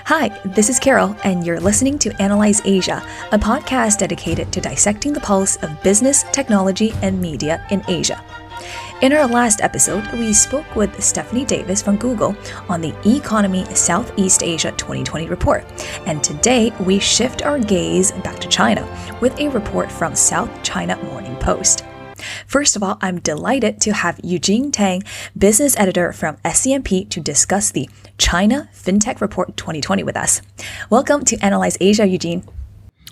Hi, this is Carol, and you're listening to Analyse Asia, a podcast dedicated to dissecting the pulse of business, technology, and media in Asia. In our last episode, we spoke with Stephanie Davis from Google on the Economy Southeast Asia 2020 report. And today, we shift our gaze back to China with a report from South China Morning Post. First of all, I'm delighted to have Eugene Tang, business editor from SCMP, to discuss the China Fintech Report 2020 with us. Welcome to Analyse Asia, Eugene.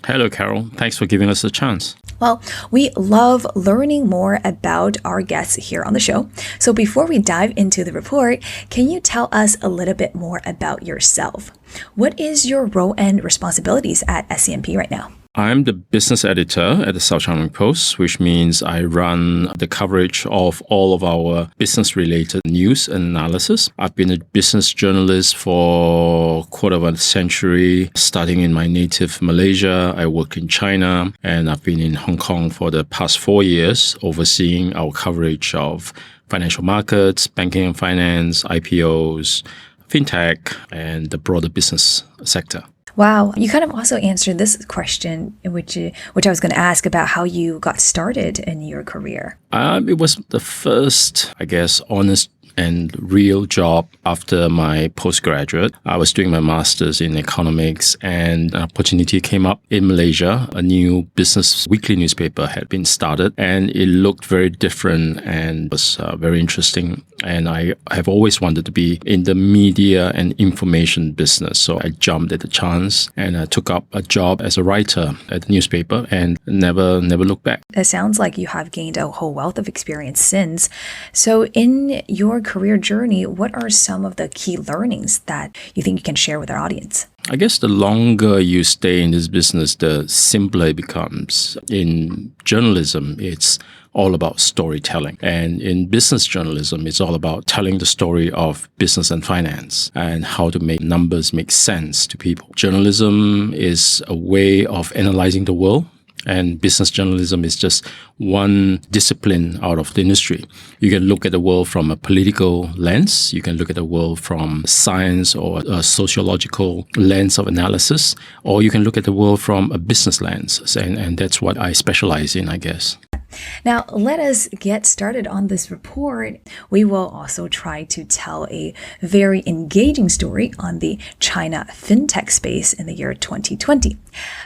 Hello, Carol. Thanks for giving us a chance. Well, we love learning more about our guests here on the show. So before we dive into the report, can you tell us a little bit more about yourself? What is your role and responsibilities at SCMP right now? I'm the business editor at the South China Morning Post, which means I run the coverage of all of our business-related news and analysis. I've been a business journalist for a quarter of a century, starting in my native Malaysia. I worked in China, and I've been in Hong Kong for the past 4 years, overseeing our coverage of financial markets, banking and finance, IPOs, fintech, and the broader business sector. Wow, you kind of also answered this question, which I was going to ask about how you got started in your career. It was the first, honest and real job after my postgraduate. I was doing my master's in economics, and an opportunity came up in Malaysia. A new business weekly newspaper had been started, and it looked very different and was very interesting. And I have always wanted to be in the media and information business. So I jumped at the chance and I took up a job as a writer at the newspaper and never looked back. It sounds like you have gained a whole wealth of experience since. So in your career journey, what are some of the key learnings that you think you can share with our audience? I guess the longer you stay in this business, the simpler it becomes. In journalism, it's all about storytelling. And in business journalism, it's all about telling the story of business and finance and how to make numbers make sense to people. Journalism is a way of analyzing the world, and business journalism is just one discipline out of the industry. You can look at the world from a political lens. You can look at the world from science or a sociological lens of analysis, or you can look at the world from a business lens. And that's what I specialize in, I guess. Now, let us get started on this report. We will also try to tell a very engaging story on the China fintech space in the year 2020.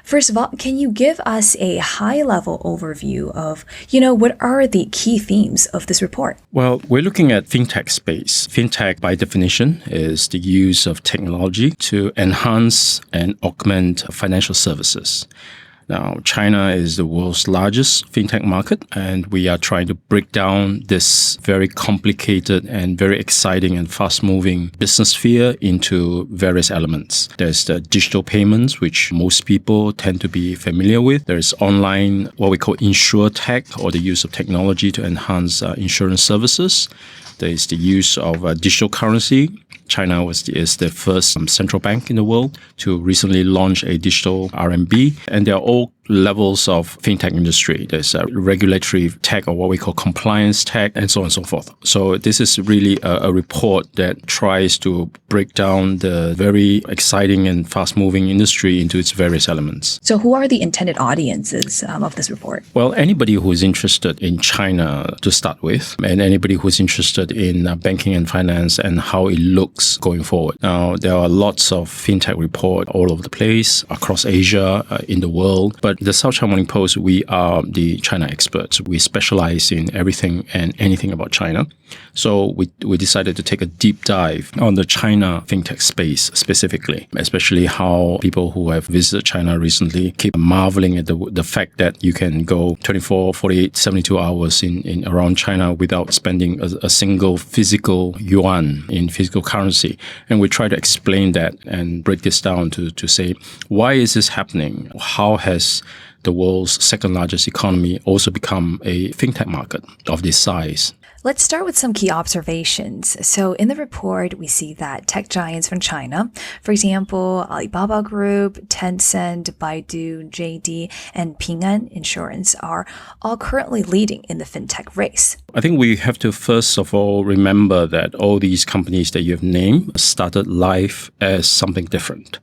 First of all, can you give us a high-level overview of, what are the key themes of this report? Well, we're looking at fintech space. Fintech, by definition, is the use of technology to enhance and augment financial services. Now, China is the world's largest fintech market, and we are trying to break down this very complicated and very exciting and fast-moving business sphere into various elements. There's the digital payments, which most people tend to be familiar with. There's online, what we call insurtech, or the use of technology to enhance insurance services. There's the use of digital currency. China is the first central bank in the world to recently launch a digital RMB. And there are all levels of fintech industry. There's regulatory tech, or what we call compliance tech, and so on and so forth. So this is really a report that tries to break down the very exciting and fast-moving industry into its various elements. So who are the intended audiences of this report? Well, anybody who is interested in China to start with, and anybody who is interested in banking and finance and how it looks going forward. Now, there are lots of fintech reports all over the place, across Asia, in the world. But the South China Morning Post, we are the China experts. We specialize in everything and anything about China. So we decided to take a deep dive on the China fintech space specifically, especially how people who have visited China recently keep marveling at the fact that you can go 24, 48, 72 hours in around China without spending a single physical yuan in physical currency. And we try to explain that and break this down to say, why is this happening? How has the world's second largest economy also become a fintech market of this size? Let's start with some key observations. So in the report, we see that tech giants from China, for example, Alibaba Group, Tencent, Baidu, JD, and Ping An Insurance are all currently leading in the fintech race. I think we have to first of all remember that all these companies that you've named started life as something different.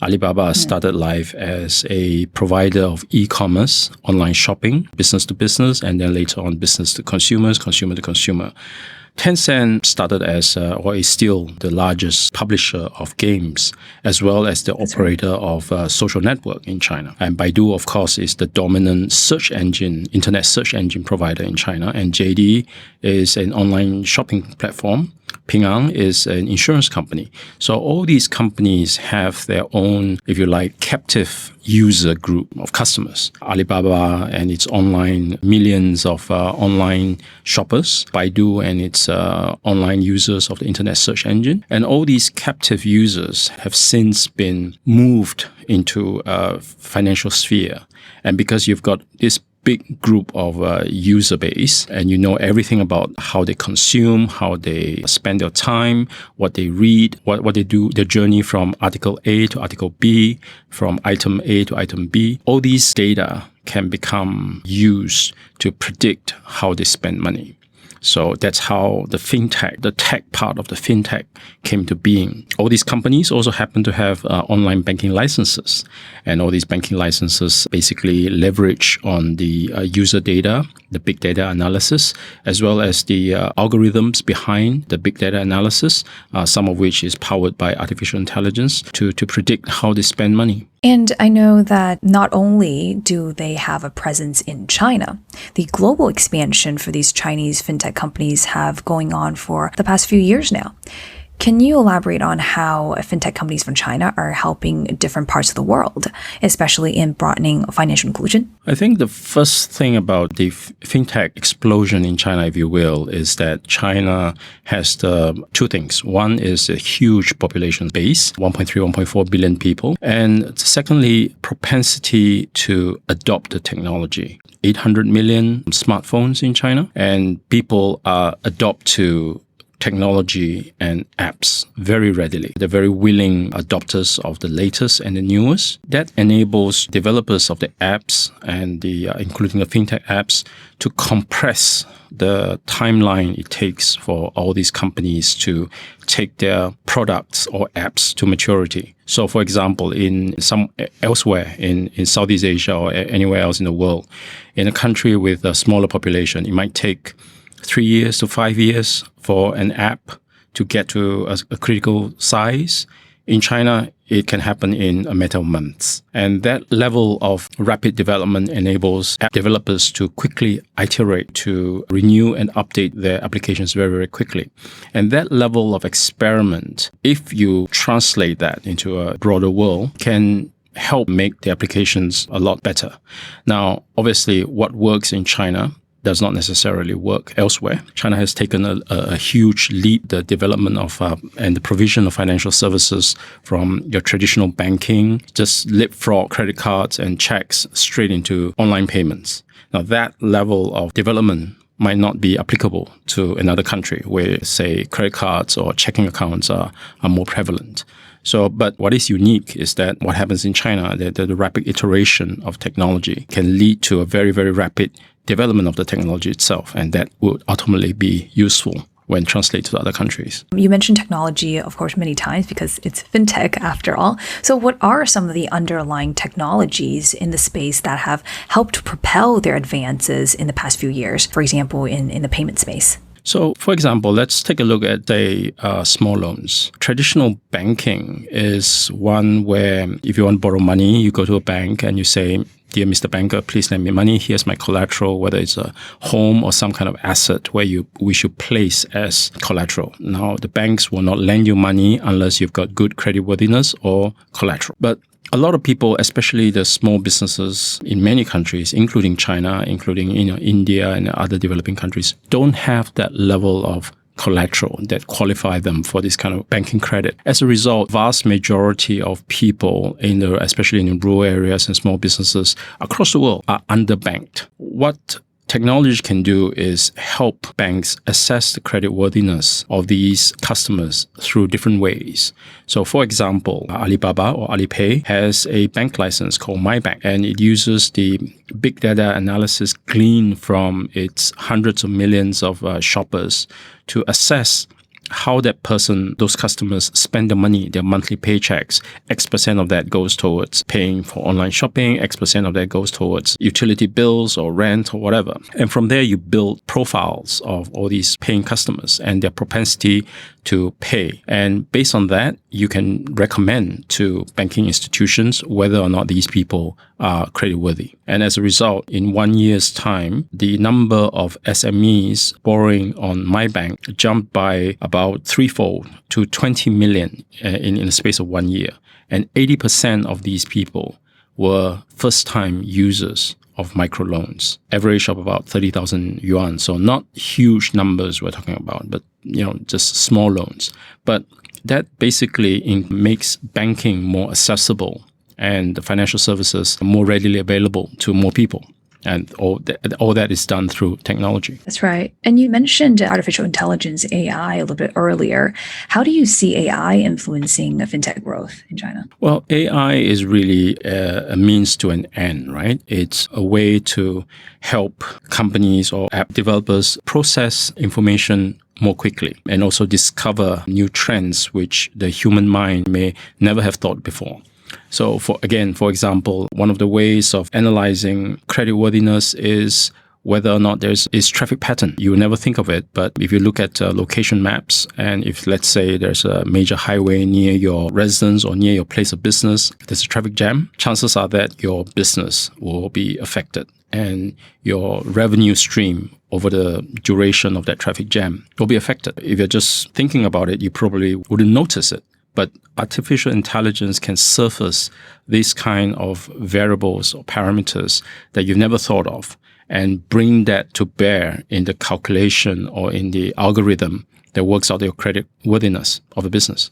Alibaba started life as a provider of e-commerce, online shopping, business to business, and then later on business to consumers, consumer to consumer. Tencent started as, or is still the largest publisher of games, as well as the operator of a social network in China. And Baidu, of course, is the dominant search engine, internet search engine provider in China. And JD is an online shopping platform. Ping An is an insurance company. So all these companies have their own, if you like, captive user group of customers. Alibaba and its online, millions of online shoppers. Baidu and its online users of the internet search engine. And all these captive users have since been moved into a financial sphere. And because you've got this big group of user base and you know everything about how they consume, how they spend their time, what they read, what they do, their journey from article A to article B, from item A to item B. All these data can become used to predict how they spend money. So that's how the fintech, the tech part of the fintech came to being. All these companies also happen to have online banking licenses. And all these banking licenses basically leverage on the user data, the big data analysis, as well as the algorithms behind the big data analysis, some of which is powered by artificial intelligence to predict how they spend money. And I know that not only do they have a presence in China, the global expansion for these Chinese fintech companies have going on for the past few years now. Can you elaborate on how fintech companies from China are helping different parts of the world, especially in broadening financial inclusion? I think the first thing about the fintech explosion in China, if you will, is that China has two things. One is a huge population base, 1.3, 1.4 billion people. And secondly, propensity to adopt the technology. 800 million smartphones in China, and people adopt to technology and apps very readily. They're very willing adopters of the latest and the newest. That enables developers of the apps and the including the fintech apps to compress the timeline it takes for all these companies to take their products or apps to maturity. So, for example, elsewhere in Southeast Asia or anywhere else in the world, in a country with a smaller population, it might take 3 years to 5 years for an app to get to a critical size. In China, it can happen in a matter of months. And that level of rapid development enables app developers to quickly iterate, to renew and update their applications very, very quickly. And that level of experiment, if you translate that into a broader world, can help make the applications a lot better. Now, obviously, what works in China does not necessarily work elsewhere. China has taken a huge leap, the development of and the provision of financial services from your traditional banking, just leapfrog credit cards and checks straight into online payments. Now, that level of development might not be applicable to another country where, say, credit cards or checking accounts are more prevalent. So, but what is unique is that what happens in China, the rapid iteration of technology can lead to a very, very rapid development of the technology itself, and that would ultimately be useful when translated to other countries. You mentioned technology, of course, many times because it's fintech after all. So what are some of the underlying technologies in the space that have helped propel their advances in the past few years, for example, in the payment space? So, for example, let's take a look at the small loans. Traditional banking is one where if you want to borrow money, you go to a bank and you say, "Dear Mr. Banker, please lend me money. Here's my collateral," whether it's a home or some kind of asset where we should place as collateral. Now, the banks will not lend you money unless you've got good creditworthiness or collateral. But a lot of people, especially the small businesses in many countries, including China, including India and other developing countries, don't have that level of collateral that qualify them for this kind of banking credit. As a result, vast majority of people, especially in rural areas and small businesses across the world, are underbanked. What technology can do is help banks assess the creditworthiness of these customers through different ways. So, for example, Alibaba or Alipay has a bank license called MyBank, and it uses the big data analysis gleaned from its hundreds of millions of shoppers to assess how that person, those customers spend the money, their monthly paychecks. X% of that goes towards paying for online shopping, X% of that goes towards utility bills or rent or whatever. And from there, you build profiles of all these paying customers and their propensity to pay. And based on that, you can recommend to banking institutions whether or not these people are creditworthy. And as a result, in 1 year's time, the number of SMEs borrowing on MyBank jumped by about threefold to 20 million in the space of 1 year. And 80% of these people were first-time users of microloans, average of about 30,000 yuan. So not huge numbers we're talking about, but just small loans. But that basically makes banking more accessible and the financial services more readily available to more people. And all that is done through technology. That's right. And you mentioned artificial intelligence, AI, a little bit earlier. How do you see AI influencing fintech growth in China? Well, AI is really a means to an end, right? It's a way to help companies or app developers process information more quickly and also discover new trends which the human mind may never have thought before. So for example, one of the ways of analyzing creditworthiness is whether or not there's traffic pattern. You will never think of it, but if you look at location maps, and if, let's say, there's a major highway near your residence or near your place of business, there's a traffic jam, chances are that your business will be affected and your revenue stream over the duration of that traffic jam will be affected. If you're just thinking about it, you probably wouldn't notice it. But artificial intelligence can surface these kind of variables or parameters that you've never thought of and bring that to bear in the calculation or in the algorithm that works out your credit worthiness of a business.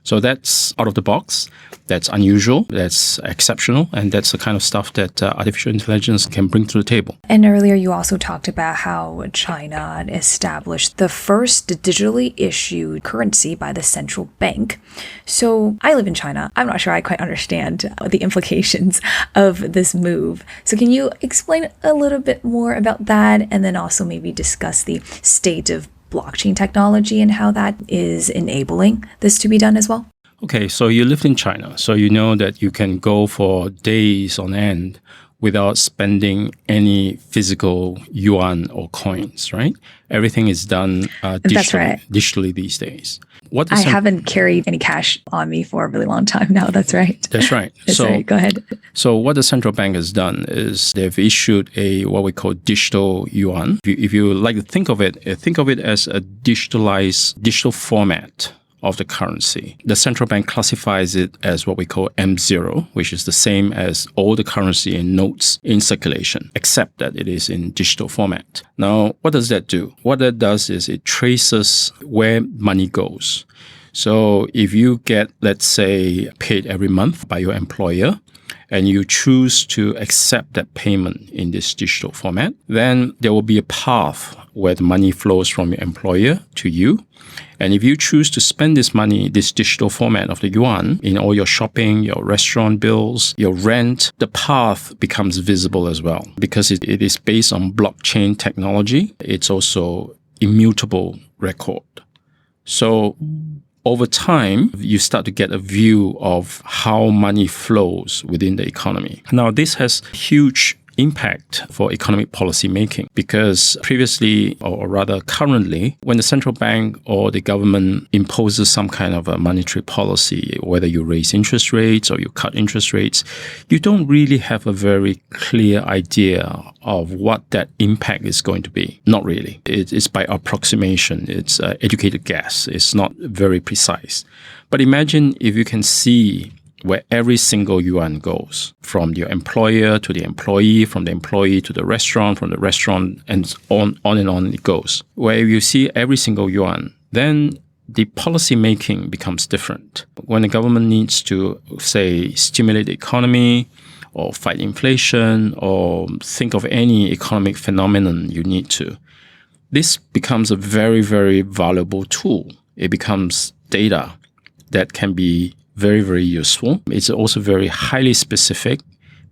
So that's out of the box, that's unusual, that's exceptional, and that's the kind of stuff that artificial intelligence can bring to the table. And earlier you also talked about how China established the first digitally issued currency by the central bank. So I live in China. I'm not sure I quite understand the implications of this move. So can you explain a little bit more about that, and then also maybe discuss the state of blockchain technology and how that is enabling this to be done as well? Okay, so you lived in China, so you know that you can go for days on end without spending any physical yuan or coins, right? Everything is done digitally these days. I haven't carried any cash on me for a really long time now. That's right. That's right. Right. Go ahead. So what the central bank has done is they've issued what we call digital yuan. If you like to think of it as a digital format of the currency. The central bank classifies it as what we call M0, which is the same as all the currency and notes in circulation, except that it is in digital format. Now, what does that do? What that does is it traces where money goes. So if you get, let's say, paid every month by your employer, and you choose to accept that payment in this digital format, then there will be a path where the money flows from your employer to you. And if you choose to spend this money, this digital format of the yuan, in all your shopping, your restaurant bills, your rent, the path becomes visible as well. Because it is based on blockchain technology, it's also immutable record. So over time, you start to get a view of how money flows within the economy. Now, this has huge impact for economic policy making because previously, or rather currently, when the central bank or the government imposes some kind of a monetary policy, whether you raise interest rates or you cut interest rates, you don't really have a very clear idea of what that impact is going to be. Not really. It's by approximation. It's educated guess. It's not very precise. But imagine if you can see where every single yuan goes, from your employer to the employee, from the employee to the restaurant, from the restaurant, and on and on it goes. Where you see every single yuan, then the policy making becomes different. When the government needs to, say, stimulate the economy or fight inflation or think of any economic phenomenon you need to. This becomes a very, very valuable tool. It becomes data that can be very, very useful. It's also very highly specific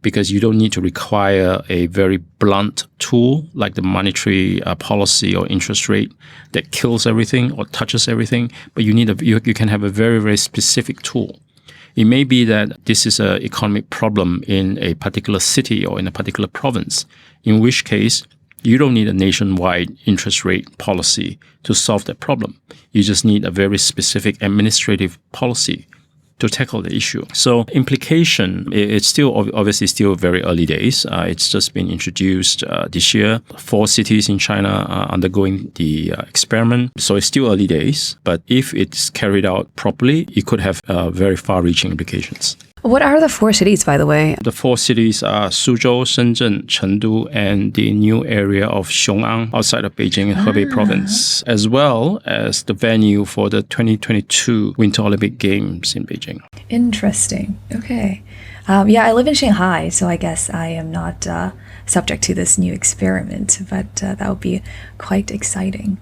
because you don't need to require a very blunt tool like the monetary policy or interest rate that kills everything or touches everything, but you can have a very, very specific tool. It may be that this is an economic problem in a particular city or in a particular province, in which case you don't need a nationwide interest rate policy to solve that problem. You just need a very specific administrative policy to tackle the issue. So implication, it's still obviously still very early days. It's just been introduced this year. 4 cities in China are undergoing the experiment. So it's still early days. But if it's carried out properly, it could have very far-reaching implications. What are the 4 cities, by the way? The 4 cities are Suzhou, Shenzhen, Chengdu, and the new area of Xiong'an outside of Beijing in Hebei province, as well as the venue for the 2022 Winter Olympic Games in Beijing. Interesting. Okay. I live in Shanghai, so I guess I am not subject to this new experiment, but that would be quite exciting.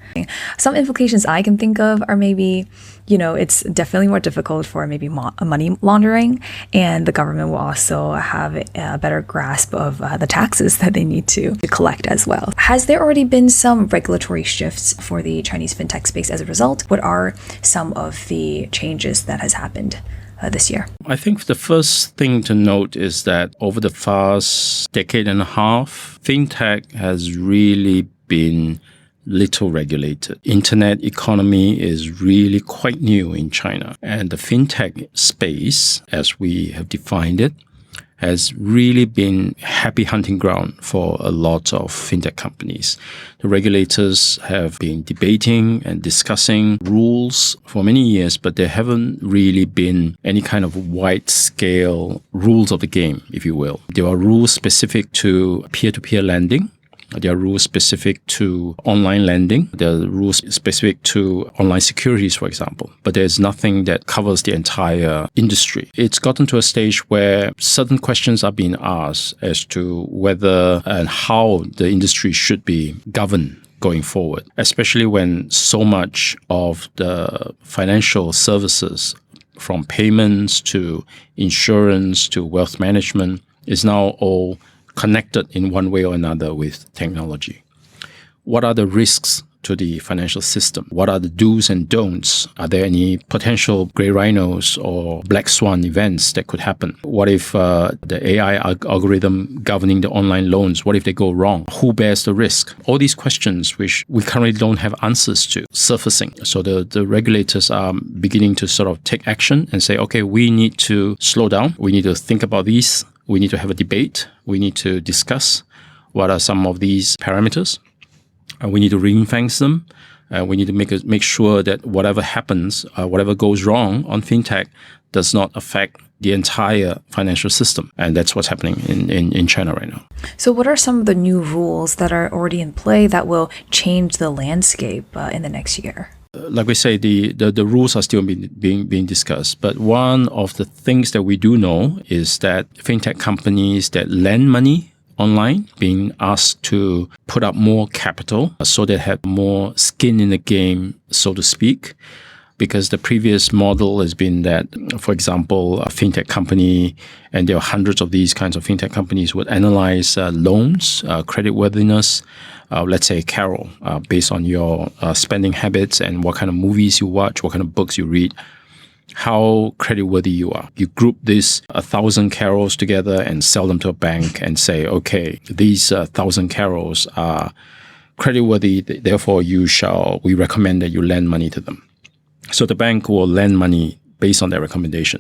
Some implications I can think of are maybe, it's definitely more difficult for maybe money laundering, and the government will also have a better grasp of the taxes that they need to collect as well. Has there already been some regulatory shifts for the Chinese fintech space as a result? What are some of the changes that has happened this year? I think the first thing to note is that over the past decade and a half, fintech has really been little regulated. Internet economy is really quite new in China. And the fintech space, as we have defined it, has really been happy hunting ground for a lot of fintech companies. The regulators have been debating and discussing rules for many years, but there haven't really been any kind of wide-scale rules of the game, if you will. There are rules specific to peer-to-peer lending. There are rules specific to online lending. There are rules specific to online securities, for example. But there's nothing that covers the entire industry. It's gotten to a stage where certain questions are being asked as to whether and how the industry should be governed going forward, especially when so much of the financial services, from payments to insurance to wealth management, is now all connected in one way or another with technology. What are the risks to the financial system? What are the do's and don'ts? Are there any potential gray rhinos or black swan events that could happen? What if the AI algorithm governing the online loans, what if they go wrong? Who bears the risk? All these questions which we currently don't have answers to surfacing. So the regulators are beginning to sort of take action and say, okay, we need to slow down. We need to think about these. We need to have a debate. We need to discuss what are some of these parameters. We need to ring-fence them. We need to make sure that whatever happens, whatever goes wrong on fintech does not affect the entire financial system. And that's what's happening in China right now. So what are some of the new rules that are already in play that will change the landscape in the next year? Like we say, the rules are still being discussed. But one of the things that we do know is that fintech companies that lend money online being asked to put up more capital so they have more skin in the game, so to speak. Because the previous model has been that, for example, a fintech company, and there are hundreds of these kinds of fintech companies, would analyze loans, creditworthiness, let's say Carol, based on your spending habits and what kind of movies you watch, what kind of books you read, how creditworthy you are. You group these 1,000 Carols together and sell them to a bank and say, okay, these 1,000 Carols are creditworthy, therefore we recommend that you lend money to them. So the bank will lend money based on their recommendation.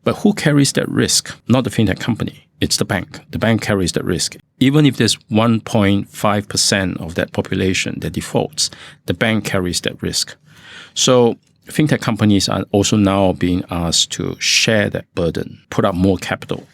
But who carries that risk? Not the fintech company. It's the bank. The bank carries that risk. Even if there's 1.5% of that population that defaults, the bank carries that risk. So fintech companies are also now being asked to share that burden, put up more capital.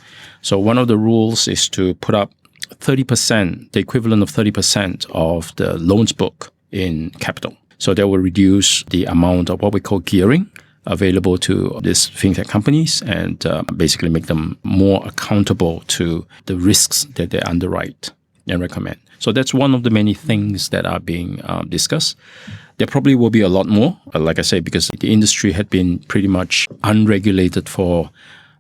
So one of the rules is to put up 30%, the equivalent of 30% of the loans book in capital. So that will reduce the amount of what we call gearing available to these fintech companies and basically make them more accountable to the risks that they underwrite and recommend. So that's one of the many things that are being discussed. There probably will be a lot more, like I say, because the industry had been pretty much unregulated for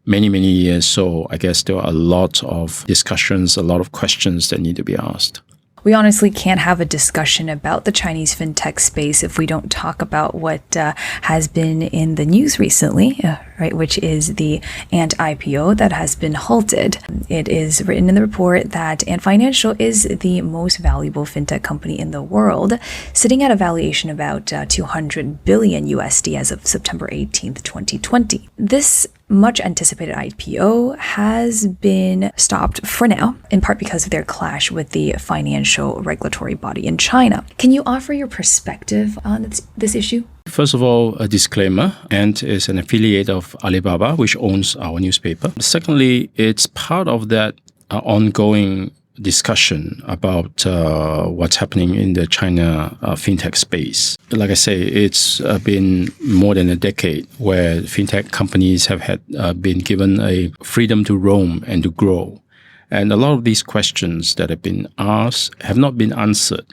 many, many years. So I guess there are a lot of discussions, a lot of questions that need to be asked. We honestly can't have a discussion about the Chinese fintech space if we don't talk about what has been in the news recently, right, which is the Ant IPO that has been halted. It is written in the report that Ant Financial is the most valuable fintech company in the world, sitting at a valuation about 200 billion USD as of September 18th, 2020. This much anticipated IPO has been stopped for now, in part because of their clash with the financial regulatory body in China. Can you offer your perspective on this issue? First of all, a disclaimer, Ant is an affiliate of Alibaba, which owns our newspaper. Secondly, it's part of that ongoing discussion about what's happening in the China fintech space. Like I say, it's been more than a decade where fintech companies have been given a freedom to roam and to grow. And a lot of these questions that have been asked have not been answered.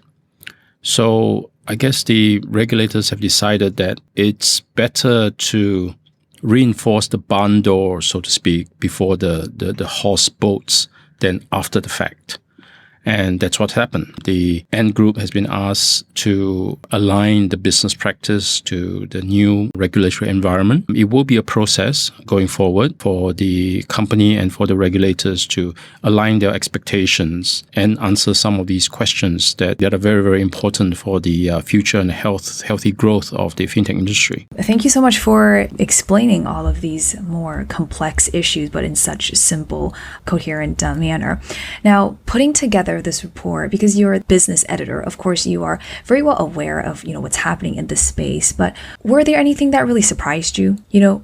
So I guess the regulators have decided that it's better to reinforce the barn door, so to speak, before the horse bolts than after the fact. And that's what happened. The Ant Group has been asked to align the business practice to the new regulatory environment. It will be a process going forward for the company and for the regulators to align their expectations and answer some of these questions that are very, very important for the future and healthy growth of the fintech industry. Thank you so much for explaining all of these more complex issues, but in such a simple, coherent manner. Now, putting together this report, because you're a business editor, of course you are very well aware of what's happening in this space, but were there anything that really surprised you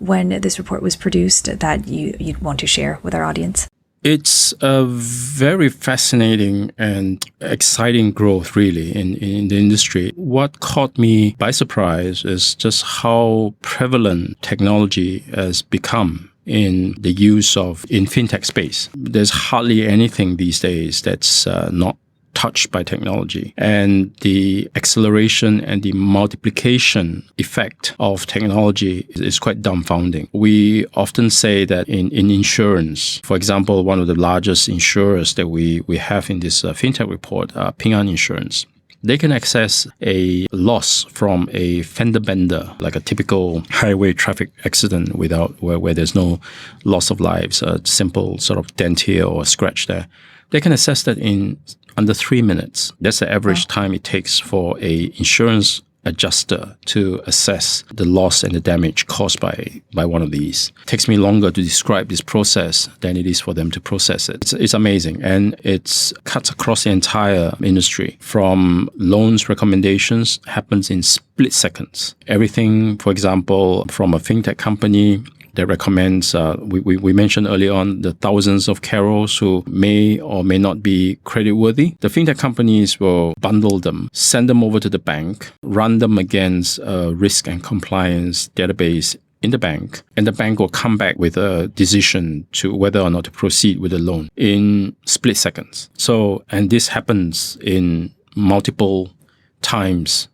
when this report was produced that you'd want to share with our audience? It's a very fascinating and exciting growth, really, in the industry. What caught me by surprise is just how prevalent technology has become in the use of in fintech space. There's hardly anything these days that's not touched by technology. And the acceleration and the multiplication effect of technology is quite dumbfounding. We often say that in insurance, for example, one of the largest insurers that we have in this fintech report, Ping An Insurance, they can access a loss from a fender bender, like a typical highway traffic accident where there's no loss of lives, a simple sort of dent here or a scratch there. They can assess that in under 3 minutes. That's the average time it takes for a insurance adjuster to assess the loss and the damage caused by one of these. It takes me longer to describe this process than it is for them to process it. It's amazing, and it cuts across the entire industry. From loans recommendations happens in split seconds. Everything, for example, from a fintech company that recommends, we mentioned earlier on, the thousands of carriers who may or may not be creditworthy. The fintech companies will bundle them, send them over to the bank, run them against a risk and compliance database in the bank, and the bank will come back with a decision to whether or not to proceed with the loan in split seconds. So, and this happens in multiple times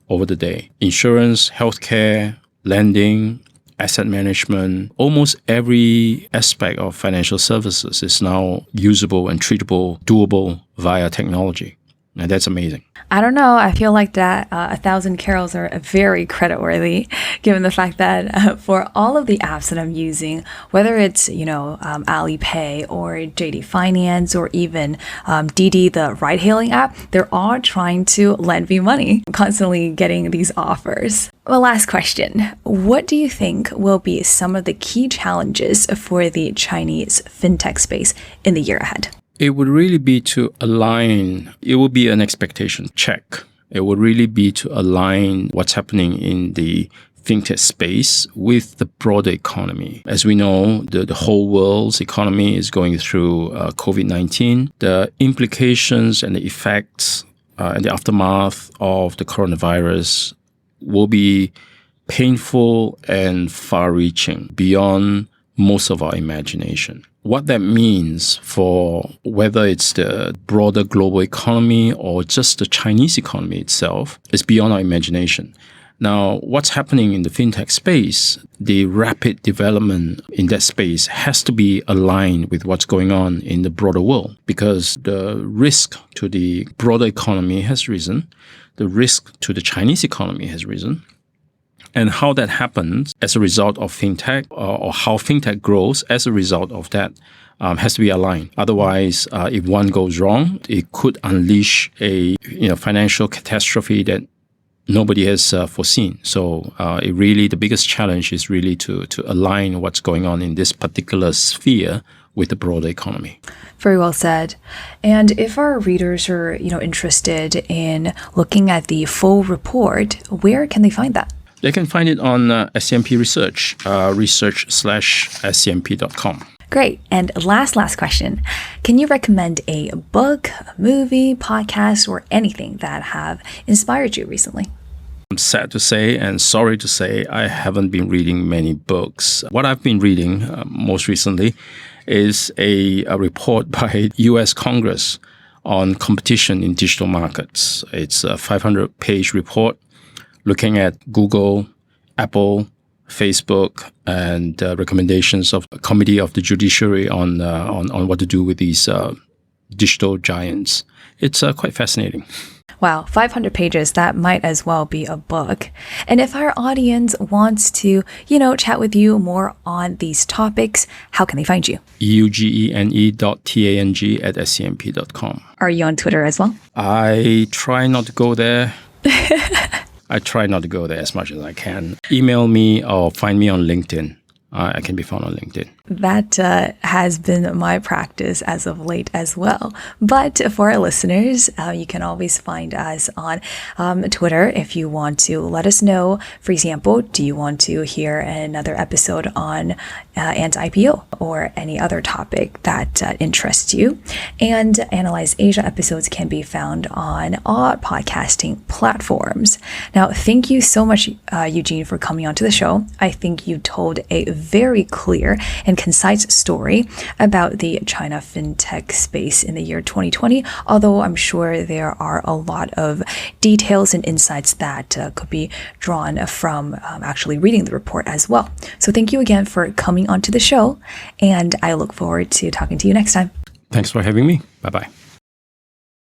over the day. Insurance, healthcare, lending, asset management, almost every aspect of financial services is now usable and treatable, doable via technology. And that's amazing. I don't know. I feel like that 1,000 carols are very creditworthy, given the fact that for all of the apps that I'm using, whether it's, Alipay or JD Finance or even Didi, the ride-hailing app, they're all trying to lend me money. I'm constantly getting these offers. Well, last question. What do you think will be some of the key challenges for the Chinese fintech space in the year ahead? It would really be to align, it would be an expectation check. It would really be to align what's happening in the fintech space with the broader economy. As we know, the whole world's economy is going through COVID-19. The implications and the effects and the aftermath of the coronavirus will be painful and far-reaching, beyond most of our imagination. What that means for whether it's the broader global economy or just the Chinese economy itself is beyond our imagination. Now, what's happening in the fintech space, the rapid development in that space has to be aligned with what's going on in the broader world, because the risk to the broader economy has risen, the risk to the Chinese economy has risen, and how that happens as a result of fintech or how fintech grows as a result of that has to be aligned. Otherwise, if one goes wrong, it could unleash a financial catastrophe that nobody has foreseen. So the biggest challenge is really to align what's going on in this particular sphere with the broader economy. Very well said. And if our readers are interested in looking at the full report, where can they find that? They can find it on SCMP Research, research/scmp.com. Great. And last question. Can you recommend a book, a movie, podcast, or anything that have inspired you recently? I'm sad to say and sorry to say I haven't been reading many books. What I've been reading most recently is a report by U.S. Congress on competition in digital markets. It's a 500-page report looking at Google, Apple, Facebook, and recommendations of a committee of the judiciary on what to do with these digital giants. It's quite fascinating. Wow, 500 pages, that might as well be a book. And if our audience wants to, chat with you more on these topics, how can they find you? eugene.tang@scmp.com. Are you on Twitter as well? I try not to go there. I try not to go there as much as I can. Email me or find me on LinkedIn. I can be found on LinkedIn. That has been my practice as of late as well. But for our listeners, you can always find us on Twitter if you want to let us know. For example, do you want to hear another episode on anti-IPO or any other topic that interests you? And Analyse Asia episodes can be found on all podcasting platforms. Now, thank you so much, Eugene, for coming onto the show. I think you told a very clear and concise story about the China fintech space in the year 2020, although I'm sure there are a lot of details and insights that could be drawn from actually reading the report as well. So thank you again for coming onto the show, and I look forward to talking to you next time. Thanks for having me. Bye-bye.